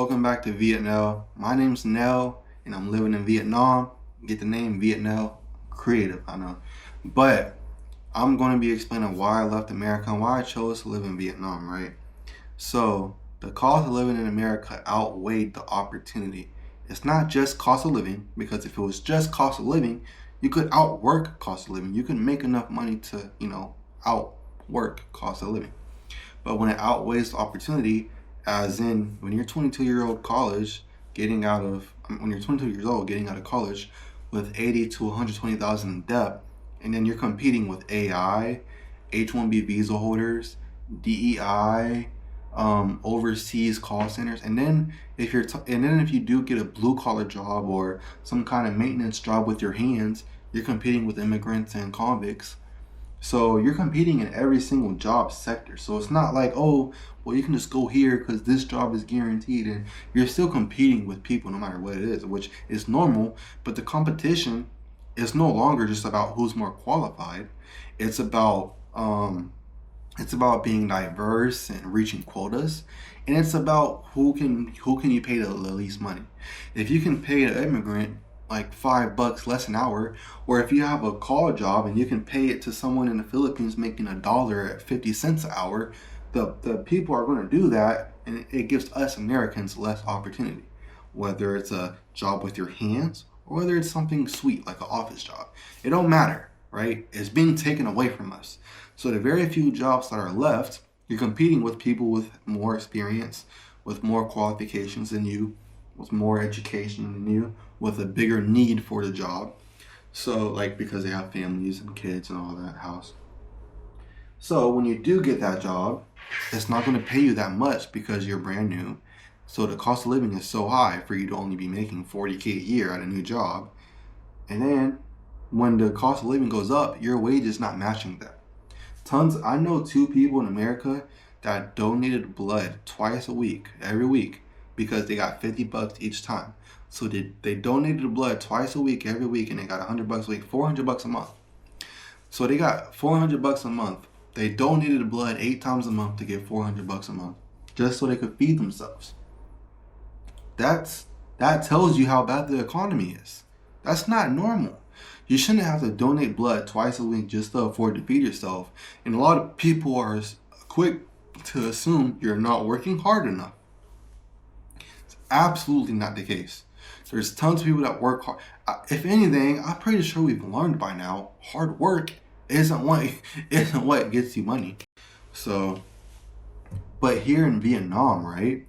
welcome back to Vietnam. My name's Nell, and I'm living in Vietnam. Get the name Vietnam, creative, I know. But I'm going to be explaining why I left America and why I chose to live in Vietnam, right? So, the cost of living in America outweighed the opportunity. It's not just cost of living, because if it was just cost of living, you could outwork cost of living. You can make enough money to, outwork cost of living. But when it outweighs the opportunity, as in when you're 22-year-old college getting out of when you're 22 years old getting out of college with 80 to 120,000 in debt, and then you're competing with AI, H-1B visa holders, DEI, overseas call centers, and then if you do get a blue collar job or some kind of maintenance job with your hands, you're competing with immigrants and convicts. So you're competing in every single job sector. So it's not like, oh, well, you can just go here because this job is guaranteed. And you're still competing with people no matter what it is, which is normal. But the competition is no longer just about who's more qualified. It's about being diverse and reaching quotas, and it's about who can you pay the least money. If you can pay an immigrant like $5 less an hour, or if you have a call job and you can pay it to someone in the Philippines making $1 at 50 cents an hour, the people are going to do that, and it gives us Americans less opportunity. Whether it's a job with your hands or whether it's something sweet like an office job, it don't matter, right? It's being taken away from us. So the very few jobs that are left, you're competing with people with more experience, with more qualifications than you, with more education than you, with a bigger need for the job. So, because they have families and kids and all that house. So when you do get that job, it's not going to pay you that much because you're brand new. So the cost of living is so high for you to only be making $40K a year at a new job. And then when the cost of living goes up, your wage is not matching that. I know 2 people in America that donated blood twice a week, every week, because they got $50 each time. So they donated blood twice a week, every week, and they got $100 a week, $400 a month. So they got $400 a month. They donated blood 8 times a month to get $400 a month, just so they could feed themselves. That tells you how bad the economy is. That's not normal. You shouldn't have to donate blood twice a week just to afford to feed yourself. And a lot of people are quick to assume you're not working hard enough. It's absolutely not the case. There's tons of people that work hard. If anything, I'm pretty sure we've learned by now, hard work isn't what gets you money. So, but here in Vietnam, right?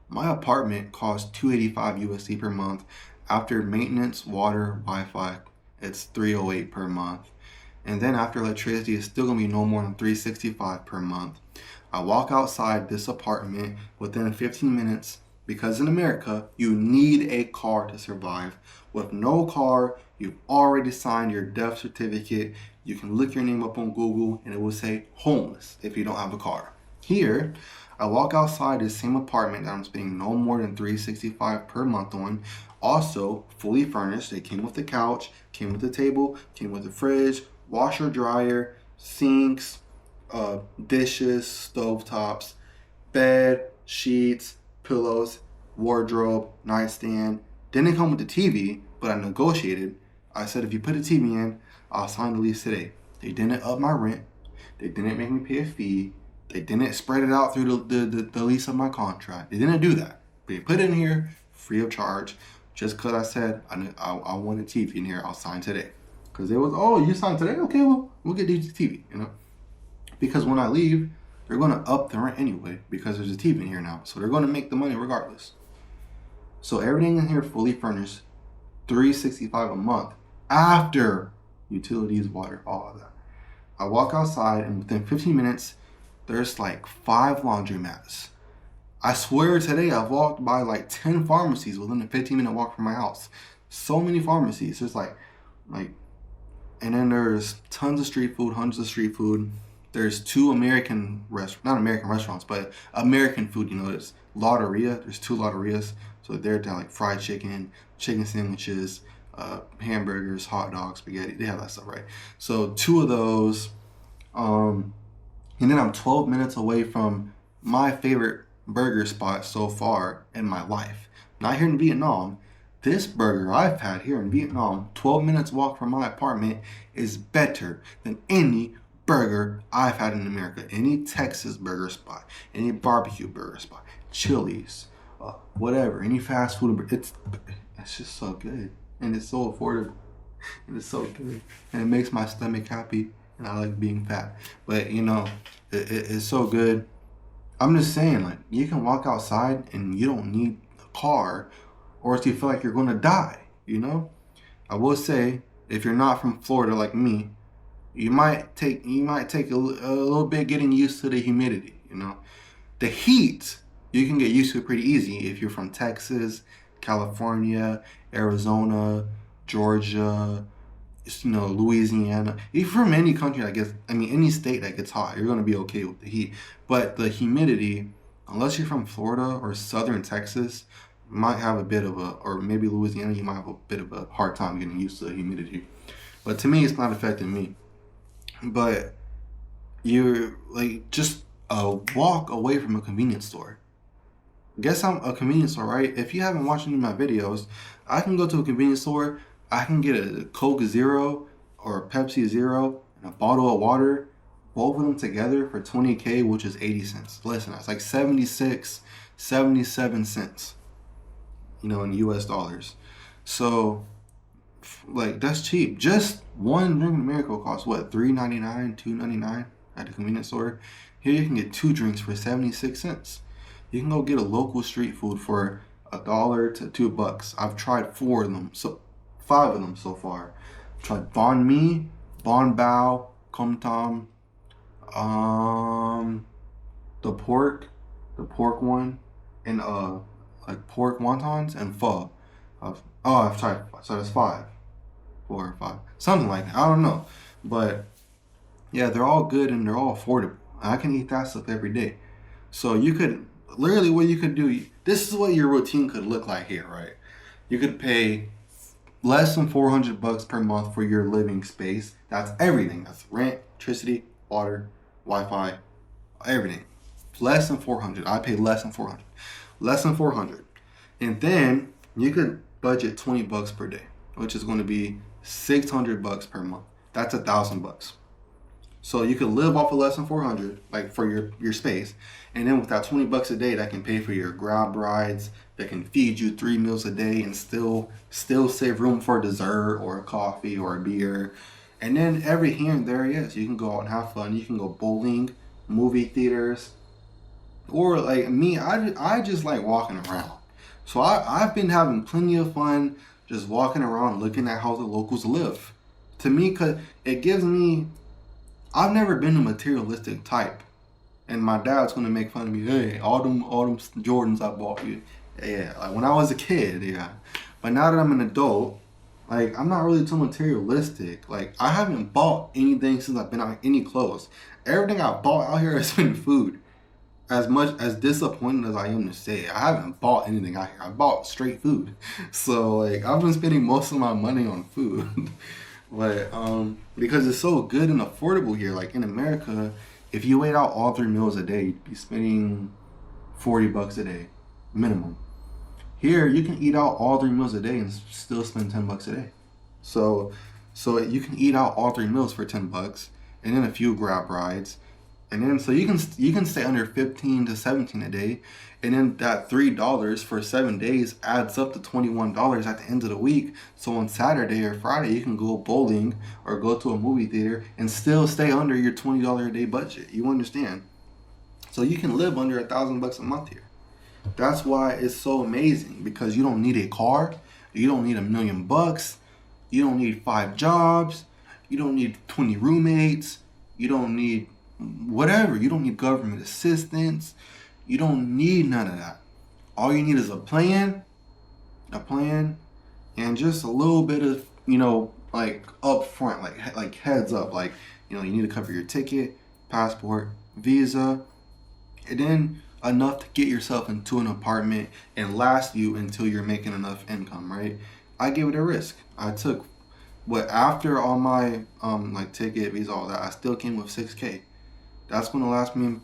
My apartment costs $285 USD per month. After maintenance, water, Wi-Fi, it's $308 per month. And then after electricity, it's still gonna be no more than $365 per month. I walk outside this apartment within 15 minutes because in America, you need a car to survive. With no car, you've already signed your death certificate. You can look your name up on Google and it will say homeless if you don't have a car. Here, I walk outside the same apartment that I'm spending no more than $365 per month on. Also, fully furnished. They came with the couch, came with the table, came with the fridge, washer, dryer, sinks, dishes, stovetops, bed, sheets, pillows, wardrobe, nightstand. Didn't come with the TV, but I negotiated. I said, if you put a TV in, I'll sign the lease today. They didn't up my rent. They didn't make me pay a fee. They didn't spread it out through the lease of my contract. They didn't do that. They put it in here free of charge. Just because I said I want a TV in here, I'll sign today. Because it was, oh, you signed today? Okay, well, we'll get the TV, Because when I leave, they're going to up the rent anyway because there's a TV in here now. So they're going to make the money regardless. So everything in here fully furnished, $365 a month after utilities, water, all of that. I walk outside and within 15 minutes, there's 5 laundromats. I swear today I've walked by 10 pharmacies within a 15-minute walk from my house. So many pharmacies. There's and then there's tons of street food, hundreds of street food. There's 2 not American restaurants, but American food. There's Lotteria. There's 2 Lotterias. So they're down fried chicken, chicken sandwiches, hamburgers, hot dogs, spaghetti. They have that stuff, right? So 2 of those. And then I'm 12 minutes away from my favorite burger spot so far in my life. Not here in Vietnam. This burger I've had here in Vietnam, 12 minutes walk from my apartment, is better than any burger I've had in America. Any Texas burger spot, any barbecue burger spot, Chili's, whatever, any fast food. It's just so good, and it's so affordable, and it's so good, and it makes my stomach happy, and I like being fat. But it's so good. I'm just saying, like, you can walk outside and you don't need a car, or else you feel like you're gonna die. I will say, if you're not from Florida like me, you might take a little bit getting used to the humidity. The heat you can get used to pretty easy if you're from Texas, California, Arizona, Georgia, Louisiana. If you're from any country any state that gets hot, you're gonna be okay with the heat. But the humidity, unless you're from Florida or southern Texas, you might have a bit of or maybe Louisiana, you might have a bit of a hard time getting used to the humidity. But to me, it's not affecting me. But you're like just a walk away from a convenience store. Guess I'm a convenience store, right? If you haven't watched any of my videos, I can go to a convenience store. I can get a Coke Zero or a Pepsi Zero and a bottle of water, both of them together for $20K, which is 80 cents. Listen, that's like 76, 77 cents, in US dollars. So, like, that's cheap. Just one drink in America will cost what, $3.99, $2.99 at the convenience store. Here you can get 2 drinks for 76 cents. You can go get a local street food for $1 to $2. I've tried 5 of them so far. I've tried banh mi, banh bao, com tom, the pork one, and like pork wontons and pho. I've tried. So that's 5, 4 or 5, something like that. I don't know, but yeah, they're all good and they're all affordable. I can eat that stuff every day. So you could literally, what you could do. This is what your routine could look like here, right? You could pay less than $400 per month for your living space. That's everything. That's rent, electricity, water, Wi-Fi, everything. Less than 400. I pay less than 400. Less than 400. And then you could budget $20 per day, which is going to be $600 per month. That's $1,000. So you could live off of less than 400, like for your space, and then with that $20 a day, that can pay for your Grab rides, that can feed you 3 meals a day, and still save room for dessert or a coffee or a beer. And then every here and there, yes, you can go out and have fun. You can go bowling, movie theaters, or like me, I just like walking around. So I've been having plenty of fun just walking around, looking at how the locals live. To me, cause it gives me. I've never been a materialistic type, and my dad's gonna make fun of me. Hey, all them Jordans I bought you. Yeah, like when I was a kid, yeah. But now that I'm an adult, like I'm not really too materialistic. Like I haven't bought anything since I've been out. Any clothes. Everything I bought out here has been food. As much as disappointed as I am to say, I haven't bought anything out here. I bought straight food. So like I've been spending most of my money on food. But because it's so good and affordable here. Like in America, if you ate out all 3 meals a day, you'd be spending $40 a day minimum. Here you can eat out all 3 meals a day and still spend $10 a day. So you can eat out all 3 meals for $10, and then a few Grab rides, and then so you can stay under 15 to 17 a day, and then that $3 for 7 days adds up to $21 at the end of the week. So on Saturday or Friday you can go bowling or go to a movie theater and still stay under your $20 a day budget. You understand? So you can live under $1,000 a month here. That's why it's so amazing, because you don't need a car, you don't need $1 million, you don't need 5 jobs, you don't need 20 roommates, you don't need whatever, you don't need government assistance, you don't need none of that. All you need is a plan, and just a little bit of, like up front, like heads up, like, you need to cover your ticket, passport, visa, and then enough to get yourself into an apartment and last you until you're making enough income, right? I gave it a risk. I took, after all my like ticket, visa, all that, I still came with $6K. That's gonna last me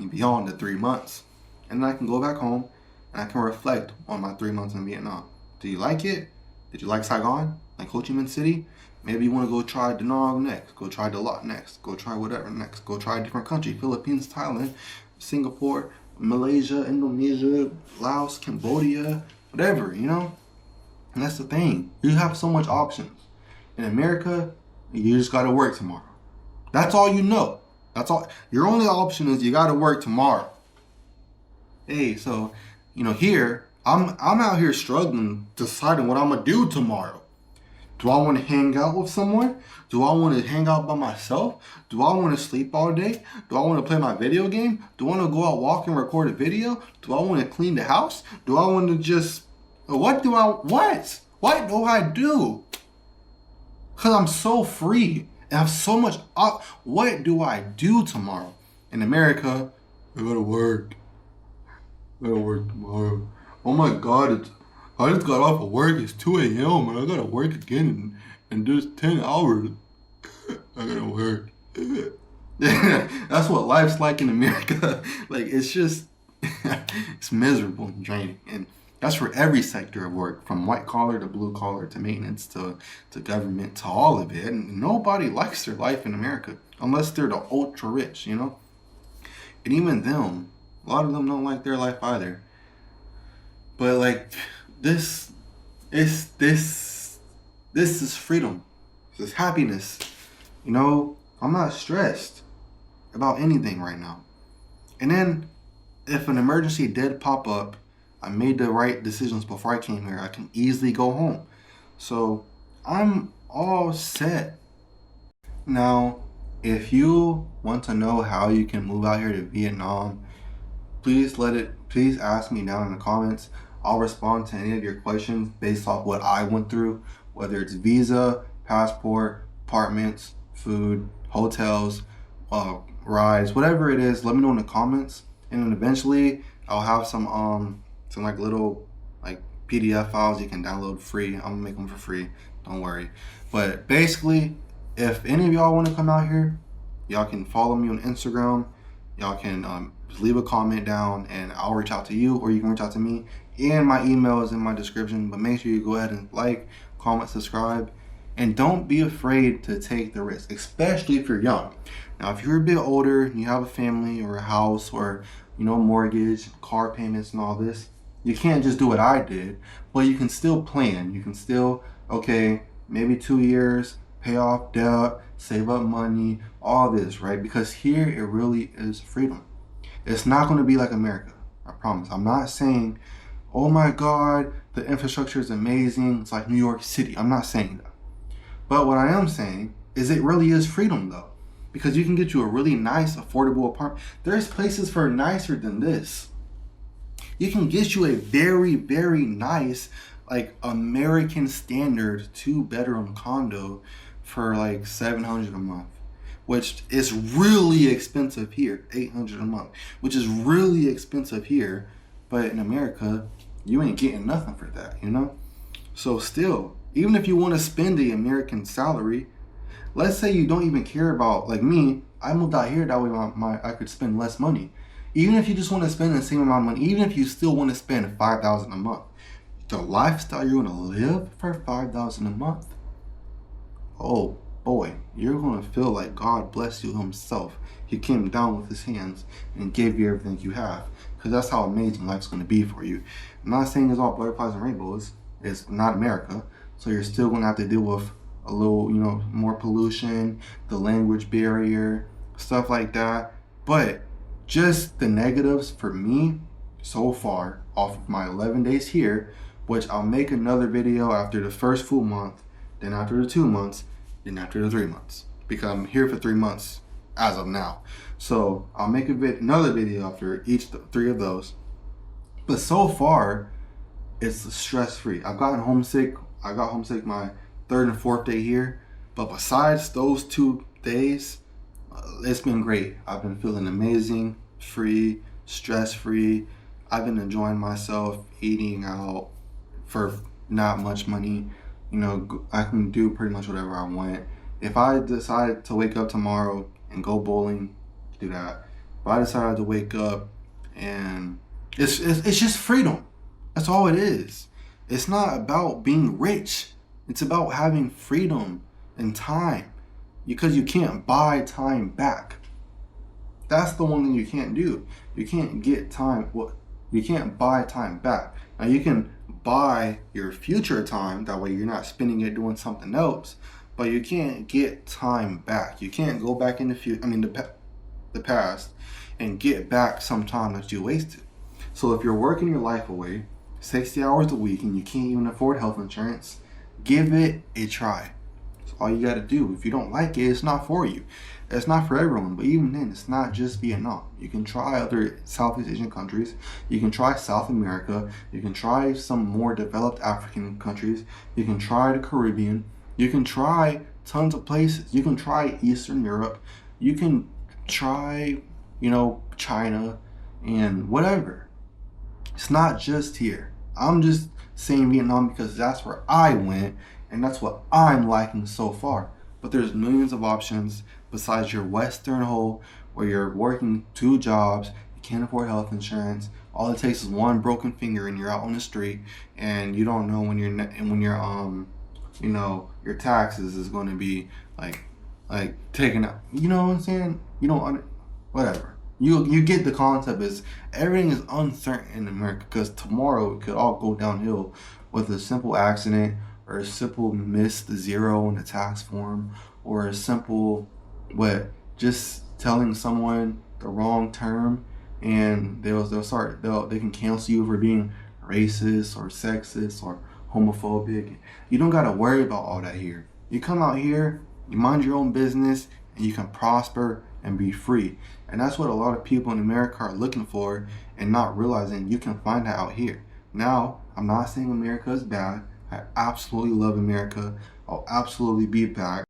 beyond the 3 months. and then I can go back home and I can reflect on my 3 months in Vietnam. Do you like it? Did you like Saigon? Like Ho Chi Minh City? Maybe you want to go try Da Nang next. Go try Da Lat next. Go try whatever next. Go try a different country. Philippines, Thailand, Singapore, Malaysia, Indonesia, Laos, Cambodia, whatever, you know? And that's the thing. You have so much options. In America, you just gotta work tomorrow. That's all you know. That's all. Your only option is you gotta work tomorrow. Hey, so, here, I'm out here struggling, deciding what I'm gonna do tomorrow. Do I want to hang out with someone? Do I want to hang out by myself? Do I want to sleep all day? Do I want to play my video game? Do I want to go out walk and record a video? Do I want to clean the house? Do I want to just... What do I do? Because I'm so free and I have so much... What do I do tomorrow? In America, I gotta work. I gotta work tomorrow. Oh my God, I just got off of work. It's 2 a.m. and I gotta work again in just 10 hours. I gotta work. That's what life's like in America. Like, it's just, it's miserable and draining. And that's for every sector of work, from white collar to blue collar to maintenance to government to all of it. And nobody likes their life in America unless they're the ultra rich, And even them, a lot of them don't like their life either. But like, this is freedom. This is happiness. I'm not stressed about anything right now. And then if an emergency did pop up, I made the right decisions before I came here. I can easily go home. So I'm all set. Now, if you want to know how you can move out here to Vietnam, please ask me down in the comments. I'll respond to any of your questions based off what I went through, whether it's visa, passport, apartments, food, hotels, rides, whatever it is. Let me know in the comments, and then eventually I'll have some like little like PDF files you can download free. I'm gonna make them for free, don't worry. But basically, if any of y'all want to come out here, y'all can follow me on Instagram. Y'all can leave a comment down and I'll reach out to you, or you can reach out to me. And my email is in my description. But make sure you go ahead and like, comment, subscribe, and don't be afraid to take the risk, especially if you're young. Now, if you're a bit older, you have a family or a house or mortgage, car payments, and all this, you can't just do what I did, but you can still plan. You can still, maybe 2 years, pay off debt, save up money, all this, right? Because here it really is freedom. It's not going to be like America, I promise. I'm not saying, oh my God, the infrastructure is amazing, it's like New York City. I'm not saying that. But what I am saying is it really is freedom, though. Because you can get you a really nice, affordable apartment. There's places for nicer than this. You can get you a very, very nice, like American standard 2-bedroom condo for like $700 a month, which is really expensive here. $800 a month, which is really expensive here, but in America, you ain't getting nothing for that, So still, even if you want to spend the American salary, let's say you don't even care about, like me, I moved out here that way I could spend less money. Even if you just want to spend the same amount of money, even if you still want to spend $5,000 a month, the lifestyle you're going to live for $5,000 a month, oh boy, you're going to feel like God bless you himself. He came down with his hands and gave you everything you have, because that's how amazing life's going to be for you. I'm not saying it's all butterflies and rainbows. It's not America, so you're still going to have to deal with a little, more pollution, the language barrier, stuff like that. But just the negatives for me so far off of my 11 days here, which I'll make another video after the first full month, then after the 2 months, then after the 3 months, because I'm here for 3 months as of now. So I'll make another video after each 3 of those. But so far, it's stress-free. I got homesick my 3rd and 4th day here, but besides those 2 days, it's been great. I've been feeling amazing, free, stress-free. I've been enjoying myself, eating out for not much money. I can do pretty much whatever I want. If I decide to wake up tomorrow and go bowling, do that. If I decided to wake up and It's just freedom. That's all it is. It's not about being rich. It's about having freedom and time, because you can't buy time back. That's the one thing you can't do. You can't get time. What? You can't buy time back. Now you can buy your future time. That way you're not spending it doing something else. But you can't get time back. You can't go back in the future. I mean the past, and get back some time that you wasted. So if you're working your life away, 60 hours a week, and you can't even afford health insurance, give it a try. That's all you got to do. If you don't like it, it's not for you. It's not for everyone. But even then, it's not just Vietnam. You can try other Southeast Asian countries. You can try South America. You can try some more developed African countries. You can try the Caribbean. You can try tons of places. You can try Eastern Europe. You can try, China and whatever. It's not just here. I'm just saying Vietnam because that's where I went and that's what I'm liking so far. But there's millions of options besides your Western hole where you're working two jobs, you can't afford health insurance. All it takes is one broken finger and you're out on the street, and you don't know when your taxes is going to be like taken out. You know what I'm saying? You don't whatever. You get the concept. Is everything is uncertain in America because tomorrow it could all go downhill with a simple accident, or a simple missed zero in the tax form, or a simple just telling someone the wrong term, and they can cancel you for being racist or sexist or homophobic. You don't gotta worry about all that here. You come out here, you mind your own business, and you can prosper and be free. And that's what a lot of people in America are looking for and not realizing you can find that out here. Now, I'm not saying America is bad. I absolutely love America. I'll absolutely be back.